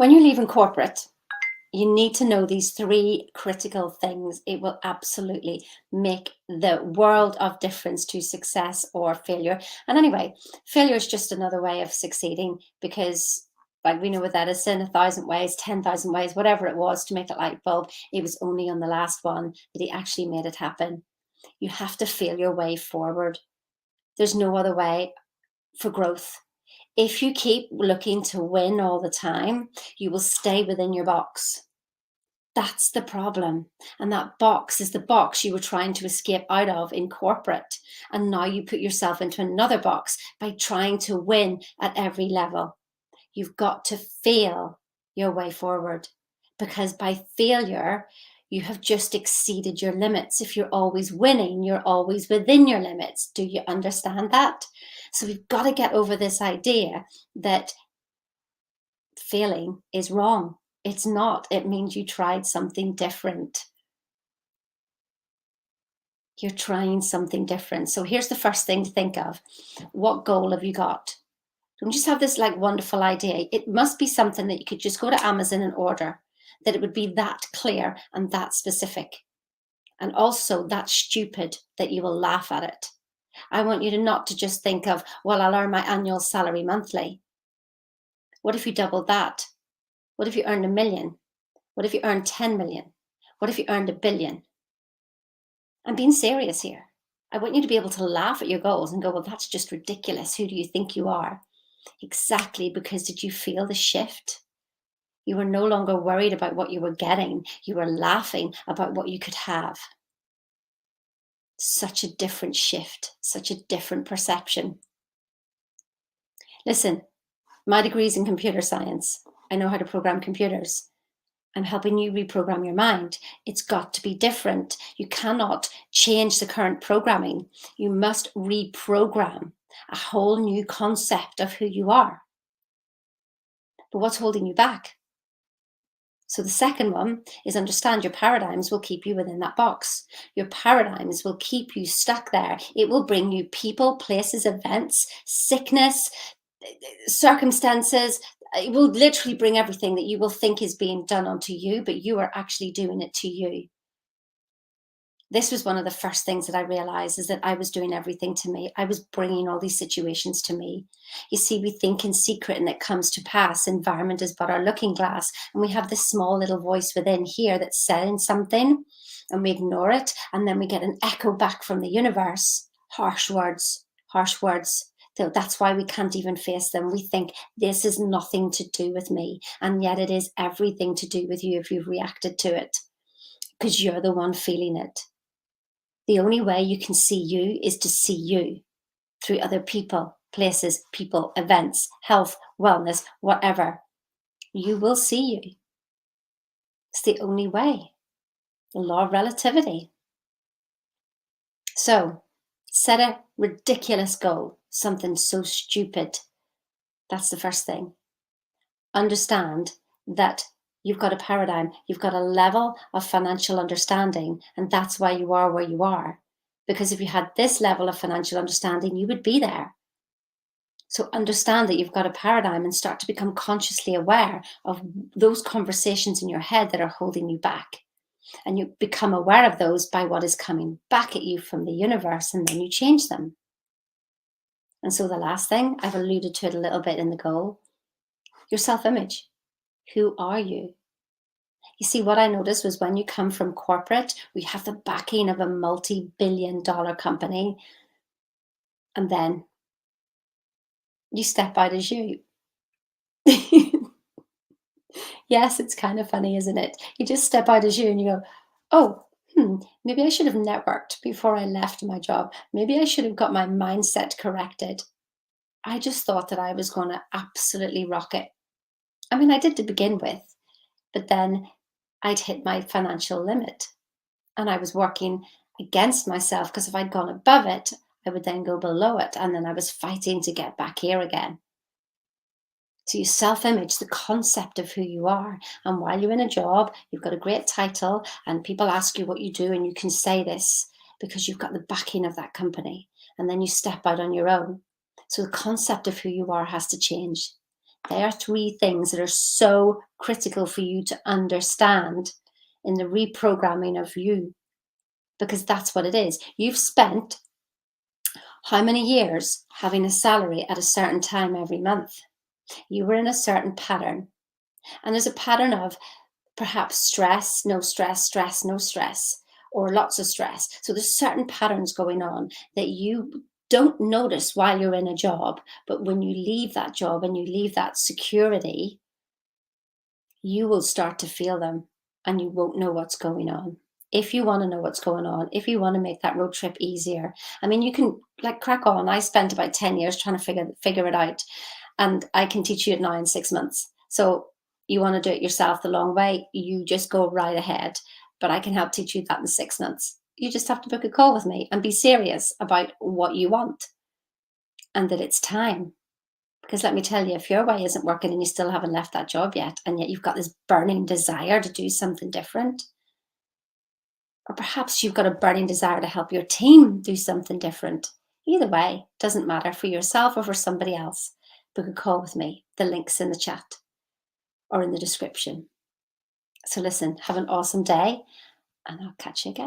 When you're leaving corporate, you need to know these three critical things. It will absolutely make the world of difference to success or failure. And anyway, failure is just another way of succeeding because, like we know with Edison, 1,000 ways, 10,000 ways, whatever it was to make a light bulb, it was only on the last one that he actually made it happen. You have to fail your way forward. There's no other way for growth. If you keep looking to win all the time, you will stay within your box. That's the problem. And that box is the box you were trying to escape out of in corporate. And now you put yourself into another box by trying to win at every level. You've got to fail your way forward, because by failure, you have just exceeded your limits. If you're always winning, you're always within your limits. Do you understand that? So we've got to get over this idea that failing is wrong. It's not. It means you tried something different. You're trying something different. So here's the first thing to think of. What goal have you got? Don't just have this like wonderful idea. It must be something that you could just go to Amazon and order, that it would be that clear and that specific. And also that stupid that you will laugh at it. I want you to not to just think of, well, I'll earn my annual salary monthly. What if you doubled that? What if you earned 1 million? What if you earned 10 million? What if you earned 1 billion? I'm being serious here. I want you to be able to laugh at your goals and go, well, that's just ridiculous. Who do you think you are? Exactly, because did you feel the shift? You were no longer worried about what you were getting. You were laughing about what you could have. Such a different shift, such a different perception. Listen, my degree's in computer science. I know how to program computers. I'm helping you reprogram your mind. It's got to be different. You cannot change the current programming. You must reprogram a whole new concept of who you are. But what's holding you back? So the second one is understand your paradigms will keep you within that box. Your paradigms will keep you stuck there. It will bring you people, places, events, sickness, circumstances. It will literally bring everything that you will think is being done onto you, but you are actually doing it to you. This was one of the first things that I realized, is that I was doing everything to me. I was bringing all these situations to me. You see, we think in secret and it comes to pass. Environment is but our looking glass. And we have this small little voice within here that's saying something and we ignore it. And then we get an echo back from the universe. Harsh words, harsh words. That's why we can't even face them. We think this is nothing to do with me. And yet it is everything to do with you if you've reacted to it, because you're the one feeling it. The only way you can see you is to see you through other people, places, people, events, health, wellness, whatever. You will see you. It's the only way. The law of relativity. So set a ridiculous goal, something so stupid. That's the first thing. Understand that you've got a paradigm, you've got a level of financial understanding, and that's why you are where you are. Because if you had this level of financial understanding, you would be there. So understand that you've got a paradigm and start to become consciously aware of those conversations in your head that are holding you back. And you become aware of those by what is coming back at you from the universe, and then you change them. And so the last thing, I've alluded to it a little bit in the goal, your self-image. Who are you? You see, what I noticed was when you come from corporate, we have the backing of a multi-billion-dollar company, and then you step out as you. Yes, it's kind of funny, isn't it? You just step out as you and you go, oh, maybe I should have networked before I left my job. Maybe I should have got my mindset corrected. I just thought that I was going to absolutely rock it. I mean, I did to begin with, but then I'd hit my financial limit and I was working against myself, because if I'd gone above it, I would then go below it. And then I was fighting to get back here again. So your self-image, the concept of who you are. And while you're in a job, you've got a great title and people ask you what you do and you can say this because you've got the backing of that company. And then you step out on your own. So the concept of who you are has to change. There are three things that are so critical for you to understand in the reprogramming of you, because that's what it is. You've spent how many years having a salary at a certain time every month? You were in a certain pattern. And there's a pattern of perhaps stress, no stress, stress, no stress, or lots of stress. So there's certain patterns going on that you don't notice while you're in a job, but when you leave that job and you leave that security, you will start to feel them and you won't know what's going on. If you want to know what's going on, if you want to make that road trip easier, I mean, you can like crack on. I spent about 10 years trying to figure it out, and I can teach you it now in 6 months. So you want to do it yourself the long way, you just go right ahead. But I can help teach you that in 6 months. You just have to book a call with me and be serious about what you want and that it's time. Because let me tell you, if your way isn't working and you still haven't left that job yet, and yet you've got this burning desire to do something different, or perhaps you've got a burning desire to help your team do something different. Either way, doesn't matter, for yourself or for somebody else, book a call with me. The link's in the chat or in the description. So listen, have an awesome day, and I'll catch you again.